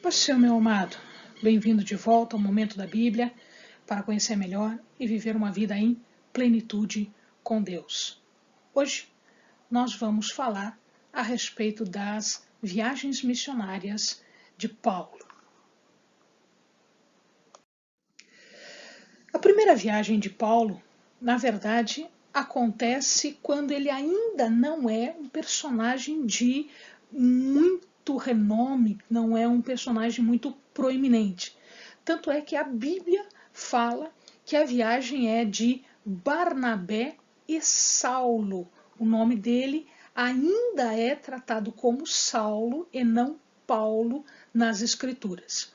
Você, meu amado, bem-vindo de volta ao Momento da Bíblia para conhecer melhor e viver uma vida em plenitude com Deus. Hoje nós vamos falar a respeito das viagens missionárias de Paulo. A primeira viagem de Paulo, na verdade, acontece quando ele ainda não é um personagem de muito renome, não é um personagem muito proeminente. Tanto é que a Bíblia fala que a viagem é de Barnabé e Saulo. O nome dele ainda é tratado como Saulo e não Paulo nas Escrituras.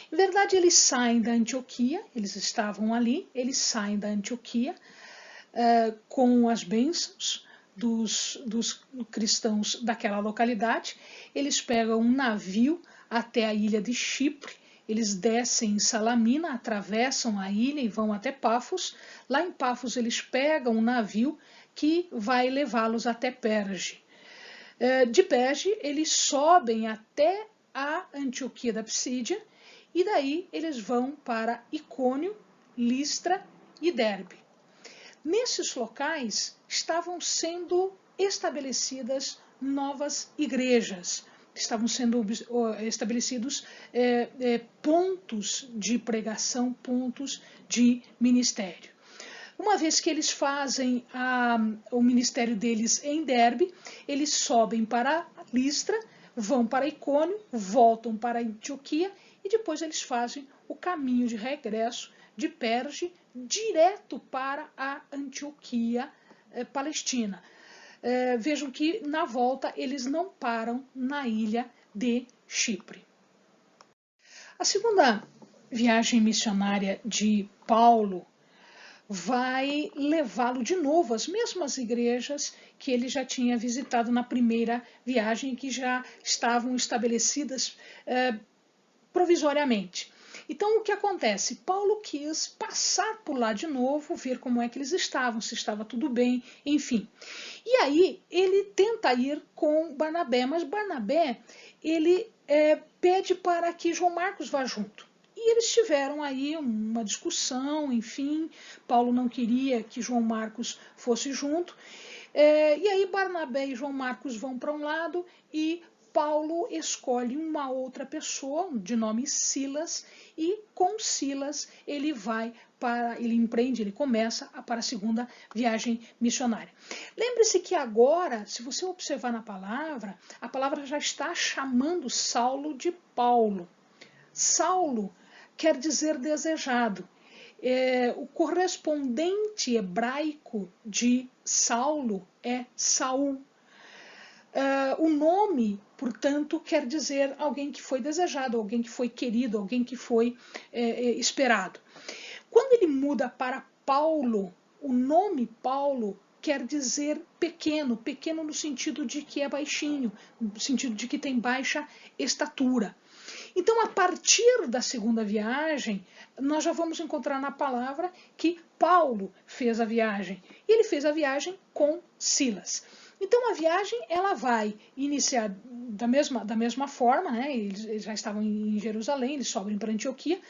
Em verdade, eles saem da Antioquia, eles estavam ali, eles saem da Antioquia com as bênçãos dos cristãos daquela localidade. Eles pegam um navio até a ilha de Chipre, eles descem em Salamina, atravessam a ilha e vão até Pafos. Lá em Pafos eles pegam um navio que vai levá-los até Perge. De Perge eles sobem até a Antioquia da Psídia e daí eles vão para Icônio, Listra e Derbe. Nesses locais estavam sendo estabelecidas novas igrejas, estavam sendo estabelecidos pontos de pregação, pontos de ministério. Uma vez que eles fazem o ministério deles em Derbe, eles sobem para Listra, vão para Icônio, voltam para Antioquia e depois eles fazem o caminho de regresso de Perge direto para a Antioquia Palestina. Vejam que na volta eles não param na ilha de Chipre. A segunda viagem missionária de Paulo vai levá-lo de novo às mesmas igrejas que ele já tinha visitado na primeira viagem, que já estavam estabelecidas provisoriamente. Então, o que acontece? Paulo quis passar por lá de novo, ver como é que eles estavam, se estava tudo bem, enfim. E aí, ele tenta ir com Barnabé, mas Barnabé, ele pede para que João Marcos vá junto. E eles tiveram aí uma discussão, enfim, Paulo não queria que João Marcos fosse junto. E aí Barnabé e João Marcos vão para um lado e Paulo escolhe uma outra pessoa, de nome Silas, e com Silas ele começa para a segunda viagem missionária. Lembre-se que agora, se você observar na palavra, a palavra já está chamando Saulo de Paulo. Saulo quer dizer desejado. O correspondente hebraico de Saulo é Saul. O nome, portanto, quer dizer alguém que foi desejado, alguém que foi querido, alguém que foi esperado. Quando ele muda para Paulo, o nome Paulo quer dizer pequeno, pequeno no sentido de que é baixinho, no sentido de que tem baixa estatura. Então, a partir da segunda viagem, nós já vamos encontrar na palavra que Paulo fez a viagem. E ele fez a viagem com Silas. Então, a viagem ela vai iniciar da mesma forma, né? Eles já estavam em Jerusalém, eles sobem para Antioquia,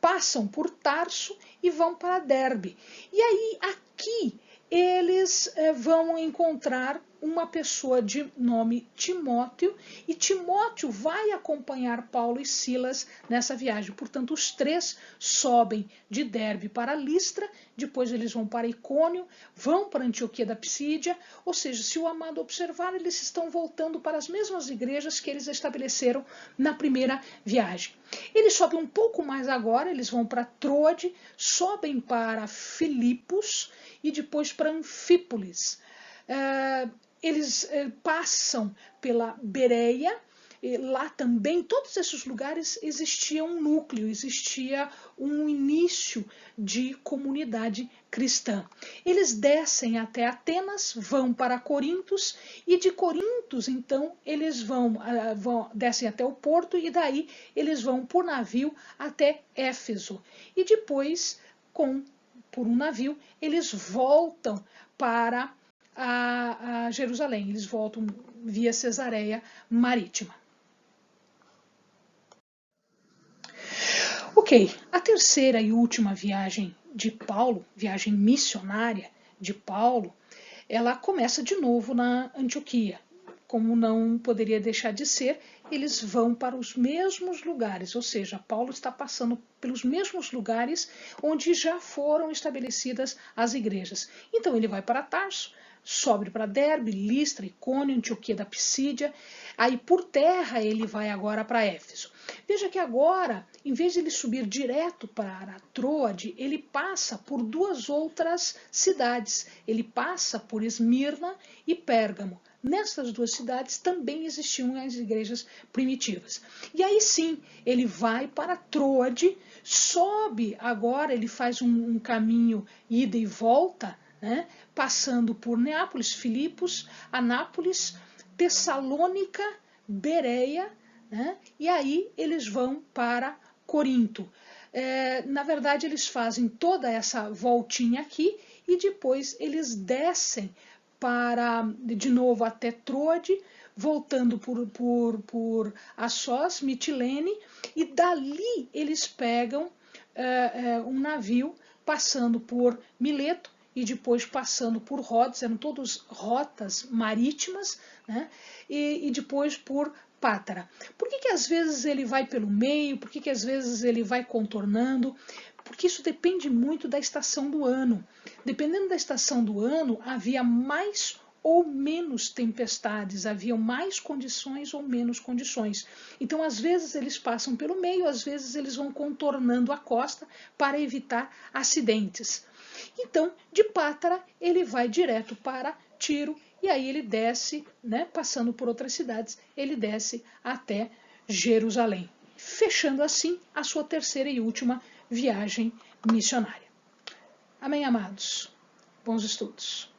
passam por Tarso e vão para Derbe. E aí, aqui, eles vão encontrar uma pessoa de nome Timóteo, e Timóteo vai acompanhar Paulo e Silas nessa viagem. Portanto, os três sobem de Derbe para Listra, depois eles vão para Icônio, vão para Antioquia da Psídia, ou seja, se o amado observar, eles estão voltando para as mesmas igrejas que eles estabeleceram na primeira viagem. Eles sobem um pouco mais agora, eles vão para Troade, sobem para Filipos e depois para Anfípolis. Eles passam pela Bereia, lá também, todos esses lugares existia um núcleo, existia um início de comunidade cristã. Eles descem até Atenas, vão para Corintos, e de Corintos, então, eles descem até o porto, e daí eles vão por navio até Éfeso. E depois, por um navio, eles voltam para a Jerusalém. Eles voltam via Cesareia Marítima. Ok, a terceira e última viagem de Paulo, viagem missionária de Paulo, ela começa de novo na Antioquia. Como não poderia deixar de ser, eles vão para os mesmos lugares, ou seja, Paulo está passando pelos mesmos lugares onde já foram estabelecidas as igrejas. Então ele vai para Tarso, sobe para Derbe, Listra, Icônio, Antioquia da Pisídia, aí por terra ele vai agora para Éfeso. Veja que agora, em vez de ele subir direto para Troade, ele passa por duas outras cidades. Ele passa por Esmirna e Pérgamo. Nessas duas cidades também existiam as igrejas primitivas. E aí sim, ele vai para Troade, sobe agora, ele faz um caminho ida e volta, né, passando por Neápolis, Filipos, Anápolis, Tessalônica, Bereia, né, e aí eles vão para Corinto. Na verdade, eles fazem toda essa voltinha aqui e depois eles descem de novo até Troade, voltando por Assós, Mitilene, e dali eles pegam um navio passando por Mileto e depois passando por Rodas, eram todas rotas marítimas, né? E depois por Pátara. Por que às vezes ele vai pelo meio, por que às vezes ele vai contornando? Porque isso depende muito da estação do ano. Dependendo da estação do ano, havia mais ou menos tempestades, havia mais condições ou menos condições. Então, às vezes eles passam pelo meio, às vezes eles vão contornando a costa para evitar acidentes. Então, de Pátara, ele vai direto para Tiro e aí ele desce, né, passando por outras cidades, ele desce até Jerusalém, fechando assim a sua terceira e última viagem missionária. Amém, amados? Bons estudos.